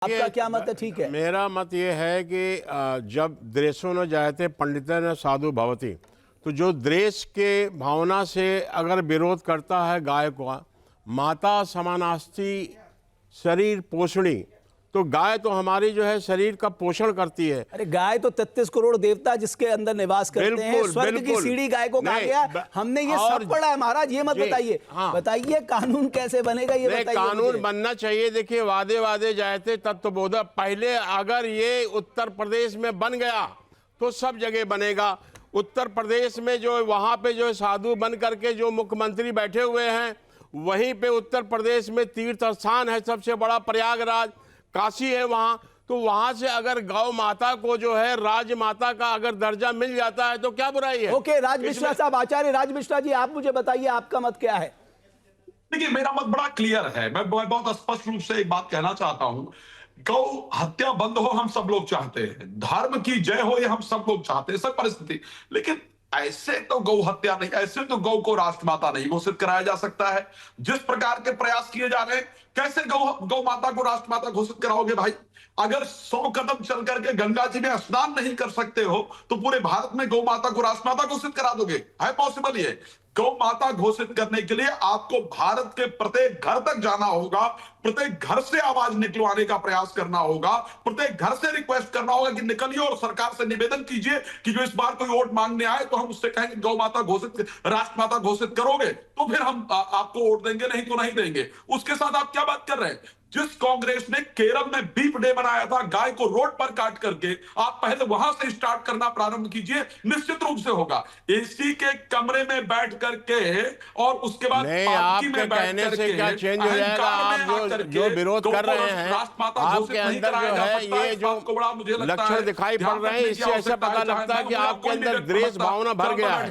आपका क्या मत है? ठीक है, मेरा मत ये है कि जब द्वेषो न जायते पंडित न साधु भवति, तो जो द्वेष के भावना से अगर विरोध करता है गाय को, माता समानास्ति शरीर पोषणी, तो गाय तो हमारी जो है शरीर का पोषण करती है। अरे गाय तो 33 करोड़ देवता जिसके अंदर निवास करते हैं, स्वर्ग की सीढ़ी गाय को कहा गया। हमने ये सब पढ़ा है महाराज, ये मत बताइए। हाँ। बताइए कानून कैसे बनेगा, ये बताइए। कानून बनना चाहिए। देखिए, वादे वादे जायते तत्वबोध, पहले अगर ये उत्तर प्रदेश में बन गया तो सब जगह बनेगा। उत्तर प्रदेश में जो वहां पे जो साधु बन करके जो मुख्यमंत्री बैठे हुए हैं, वहीं पे उत्तर प्रदेश में तीर्थ स्थान है सबसे बड़ा, प्रयागराज, काशी है वहां। तो वहां से अगर गौ माता को जो है राजमाता का अगर दर्जा मिल जाता है तो क्या बुराई है? ओके, राज मिश्रा साहब, आचार्य राज मिश्रा जी, आप मुझे बताइए आपका मत क्या है? देखिए, मेरा मत बड़ा क्लियर है। मैं बहुत स्पष्ट रूप से एक बात कहना चाहता हूं। गौ हत्या बंद हो हम सब लोग चाहते हैं, धर्म की जय हो ये हम सब लोग चाहते हैं, सब परिस्थिति। लेकिन ऐसे तो गौ हत्या नहीं, ऐसे तो गौ को राष्ट्रमाता नहीं घोषित कराया जा सकता है। जिस प्रकार के प्रयास किए जा रहे हैं, कैसे गौ माता को राष्ट्रमाता घोषित कराओगे भाई? अगर 100 कदम चल करके गंगा जी में स्नान नहीं कर सकते हो तो पूरे भारत में गौ माता को राष्ट्रमाता घोषित करा दोगे? है पॉसिबल ये? गौ माता घोषित करने के लिए आपको भारत के प्रत्येक घर तक जाना होगा, प्रत्येक घर से आवाज निकलवाने का प्रयास करना होगा, प्रत्येक घर से रिक्वेस्ट करना होगा कि निकलिए और सरकार से निवेदन कीजिए कि जो इस बार कोई वोट मांगने आए तो हम उससे कहेंगे गौ माता घोषित, राष्ट्रमाता घोषित करोगे तो फिर हम आपको वोट देंगे, नहीं तो नहीं देंगे। उसके साथ आप क्या बात कर रहे हैं? जिस कांग्रेस ने केरल में बीफ डे बनाया था, गाय को रोड पर काट करके, आप पहले वहां से स्टार्ट करना प्रारंभ कीजिए, निश्चित रूप से होगा। एसी के कमरे में बैठ करके और उसके बाद आपके कहने से क्या चेंज हो जाएगा? आप जो विरोध कर रहे हैं, आपके अंदर जो है ये जो लक्षण दिखाई पड़ रहे हैं, इससे ऐसा पता लगता है कि आपके अंदर द्वेष भावना भर गया है।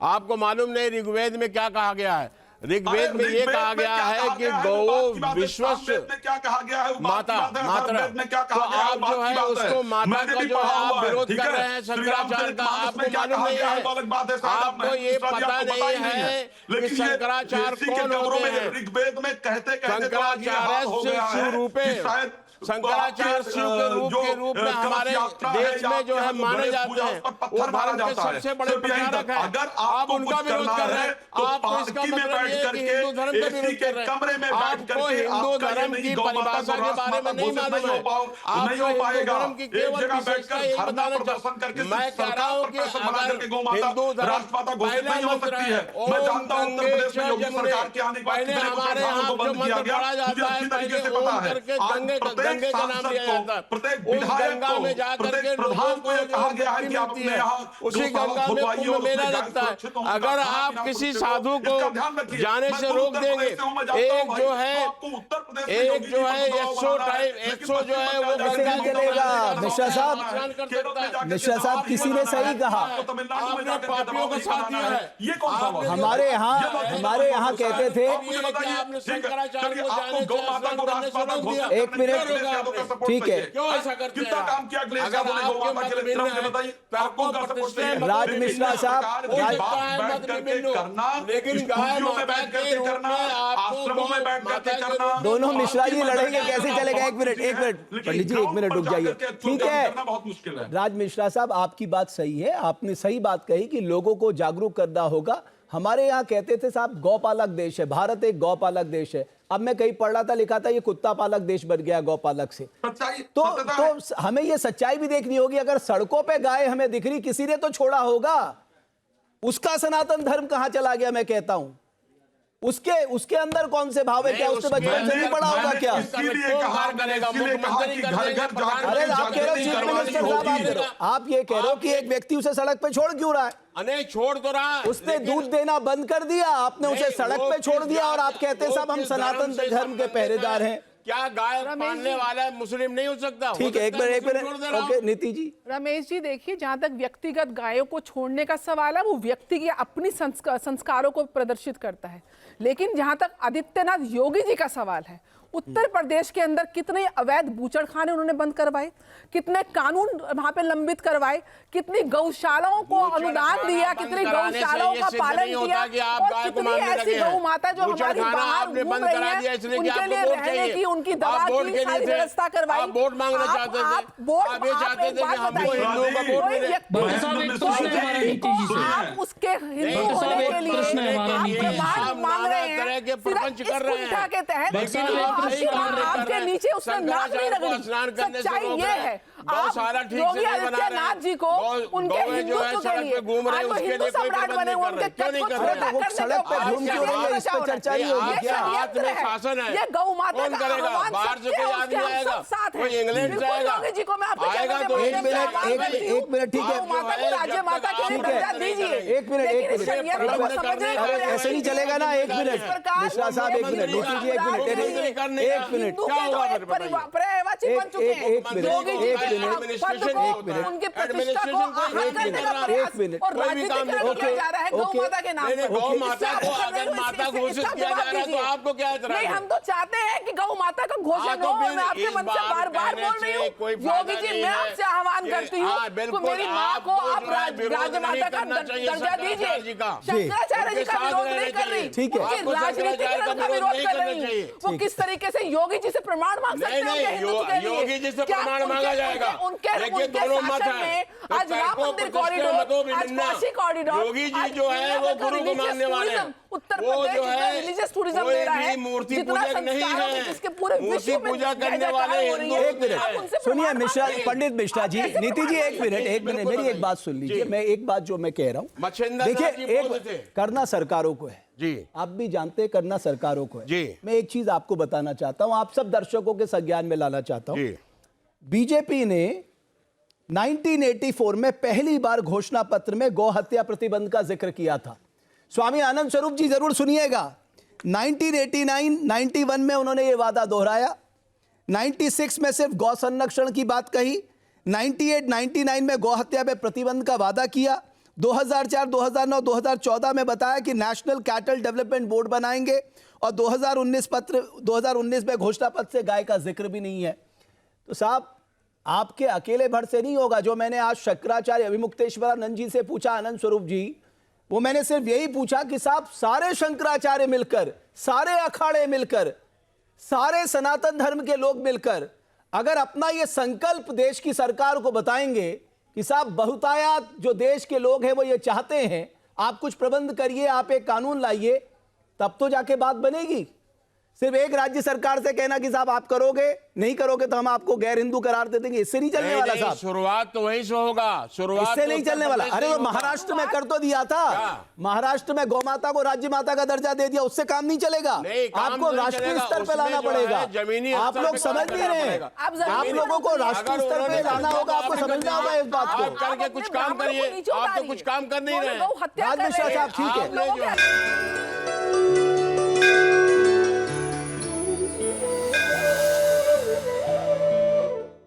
आपको मालूम नहीं ऋग्वेद में क्या कहा गया है? ऋग्वेद में ये कहा गया है कि गौ विश्वस्य क्या कहा गया है? माता मात्र। तो आप जो है उसको माता का जो है आप विरोध कर रहे हैं शंकराचार्य का, आपको मालूम नहीं है? आपको ये पता नहीं है कि शंकराचार्य कौन होते हैं? ऋग्वेद में कहते शंकराचार्य शिव रूपे, शंकराचार्य शिव के रूप में हमारे देश में जो है माने जाते हैं, वो भारत के सबसे बड़े प्रचारक हैं। अगर आप उनका विरोध कर रहे हैं, आपको इसका मतलब ये है कि हिंदू धर्म का विरोध कर रहे हैं। आपको हिंदू धर्म की परिभाषा के बारे में नहीं मालूम है। आपको हिंदू धर्म की केवल विशेषता ये बताना चाहता हूं। मैं कह रहा हूं कि अगर हिंदू धर्म पहला मंत्र है ओम गंगे च यमुने, पहले हमारे यहाँ जो मंत्र पढ़ा जाता है, पहले ओम करके गंगे का नाम लिया जाता है। उस गंगा में जाकर के लोगों को जो मुक्ति मिलती है, उसी गंगा में कुंभ मेला लगता है। अगर आप किसी साधु को जाने से रोक देंगे, एक जो है एक्सो जो है वो गंगा चलेगा। मिश्रा साहब किसी ने सही कहा, आपने पापियों का साथ दिया है। ये कौन सा? हमारे यहाँ कहते थे, आपने शंकराचार्य को जाने से रोक दिया। एक मिनट, ठीक है, क्यों ऐसा करते हैं? काम किया अगर आपके मत मिल रहे हैं तो आपको प्रतिष्ठा राज मिश्रा साहब, लेकिन गाय माता के रूप में आपको माता के रूप में दोनों मिश्रा जी लड़ेंगे कैसे चलेगा? एक मिनट पंडित जी, एक मिनट रुक जाइए, ठीक है। बहुत मुश्किल है। राज मिश्रा साहब, आपकी बात सही है, आपने सही बात कही कि लोगों को जागरूक करना होगा। हमारे यहाँ कहते थे साहब गौपालक देश है, भारत एक गौपालक देश है। अब मैं कहीं पढ़ रहा था, लिखा था ये कुत्ता पालक देश बन गया गौपालक से। तो हमें ये सच्चाई भी देखनी होगी। अगर सड़कों पे गाय हमें दिख रही, किसी ने तो छोड़ा होगा। उसका सनातन धर्म कहां चला गया? मैं कहता हूं उसके अंदर कौन से भाव है? क्या उससे बचपन से नहीं पड़ा होगा क्या? अरे आप कह रहे हो, आप ये कह रहे हो कि एक व्यक्ति उसे सड़क पे छोड़ क्यों रहा है? नहीं, छोड़ तो रहा, उसने दूध देना बंद कर दिया, आपने उसे सड़क पे छोड़ दिया और आप कहते हैं साहब हम सनातन धर्म के पहरेदार हैं। क्या गाय पालने वाला मुस्लिम नहीं हो सकता? ठीक है, एक मिनट, ओके नीति जी। रमेश जी, देखिए, जहां तक व्यक्तिगत गायों को छोड़ने का सवाल है, वो व्यक्ति की अपनी संस्कारों को प्रदर्शित करता है। लेकिन जहां तक आदित्यनाथ योगी जी का सवाल है, उत्तर प्रदेश के अंदर कितने अवैध बूचड़खाने उन्होंने बंद करवाए, कितने कानून वहां पे लंबित करवाए, कितनी गौशालाओं को अनुदान दिया, कितनी गौशालाओं का पालन किया, और कितनी ऐसी गौ माता जो हमारी बाहर घूम रही है उनके लिए रहने की, उनकी दवा की सारी व्यवस्था करवाई। आप वोट मांगना चाहते थे, आप ये चाहते थे कि हमको हिंदुओं का वोट मिले। आप उसके हिंदू होने के लिए प्रमाण मांग रहे हैं, प्रपंच कर रहे हैं के तहत, आपके नीचे उसने नाक नहीं रगड़ी। सच्चाई ये है, आप योगी आदित्यनाथ जी को उनके हिंदुत्व के लिए आज वो हिंदू सम्राट बने, उनके कद को छोटा करने सड़क पे घूम क्यों रही है? इस पे चर्चा नहीं होगी क्या? ये गौ माता का आह्वान बाहर से कोई आदमी आएगा, साथ कोई इंग्लैंड से आएगा, योगी जी को मैं आपको आएगा तो एक मिनट ठीक है, माता को राज्य माता के लिए दर्जा दीजिए। एक मिनट ऐसे नहीं चलेगा ना। एक मिनट मिश्रा साहब, एक मिनट नीति जी, एक मिनट पर्यायवाची बन चुके हैं योगी जी के पद को, उनके प्रतिष्ठा को आहत करने का प्रयास और राजनीतिकरण किया जा रहा है गौ माता के नाम पर। गौ माता को अगर माता घोषित किया जा रहा है तो आपको क्या एतराज नहीं, है? हम तो चाहते हैं कि गौ माता का घोषण हो। मैं आपके मन से बार बार बोल रही हूँ योगी जी, मैं आपसे आह्वान करती हूँ कि मेरी माँ को आप राजमाता का दर्जा दीजिए। शंकराचार्य जी का विरोध नहीं कर रही, ठीक है, राजनीतिकरण का विरोध कर रही हूँ। वो किस तरीके से योगी जी से प्रमाण मांग सकते हैं? योगी जी से प्रमाण मांगा जाएगा। उनके दोनों मत शासन है, में आज राम मंदिर कॉरिडोर, आज काशी कॉरिडोर, योगी जी जो है वो गुरु को मानने वाले हैं। उत्तर वो प्रदेश जो है रिलीजियस टूरिज्म दे रहा है, मूर्ति जितना पूजक नहीं संस्कारों की है, जिसके पूरे विश्व में पूजा करने वाले हिंदू। एक मिनट सुनिए मिश्रा, पंडित मिश्रा जी, नीति जी एक मिनट मेरी एक बात सुन लीजिए। मैं एक बात जो मैं कह रहा हूँ, देखिए एक करना सरकारों को है जी, आप भी जानते हैं करना सरकारों को है जी। मैं एक चीज आपको बताना चाहता हूं, आप सब दर्शकों के संज्ञान में लाना चाहता हूं। बीजेपी ने 1984 में पहली बार घोषणा पत्र में गौ हत्या प्रतिबंध का जिक्र किया था। स्वामी आनंद स्वरूप जी जरूर सुनिएगा, 1989, 91 में उन्होंने यह वादा दोहराया, 96 में सिर्फ गौ संरक्षण की बात कही, 98, 99 में गौ हत्या पे प्रतिबंध का वादा किया, 2004, 2009, 2014 में बताया कि नेशनल कैटल डेवलपमेंट बोर्ड बनाएंगे, और 2019 में घोषणा पत्र से गाय का जिक्र भी नहीं है। तो साहब आपके अकेले भर से नहीं होगा। जो मैंने आज शंकराचार्य अभिमुक्तेश्वरानंद जी से पूछा, आनंद स्वरूप जी, वो मैंने सिर्फ यही पूछा कि साहब सारे शंकराचार्य मिलकर, सारे अखाड़े मिलकर, सारे सनातन धर्म के लोग मिलकर अगर अपना ये संकल्प देश की सरकार को बताएंगे कि साहब बहुतायत जो देश के लोग हैं वो ये चाहते हैं, आप कुछ प्रबंध करिए, आप एक कानून लाइए, तब तो जाके बात बनेगी। सिर्फ एक राज्य सरकार से कहना कि साहब आप करोगे, नहीं करोगे तो हम आपको गैर हिंदू करार दे देंगे, इससे नहीं चलने वाला साहब। शुरुआत तो वहीं से होगा, शुरुआत इससे नहीं चलने वाला। अरे वो महाराष्ट्र में कर तो दिया था, महाराष्ट्र में गौ माता को राज्य माता का दर्जा दे दिया, उससे काम नहीं चलेगा। आपको राष्ट्रीय स्तर पे लाना पड़ेगा। आप लोग समझ नहीं रहे, आप लोगों को राष्ट्रीय स्तर पे लाना होगा, आपको समझना होगा इस बात को। करके कुछ काम करिए, आप तो कुछ काम कर नहीं रहे। राज मिश्रा साहब ठीक है।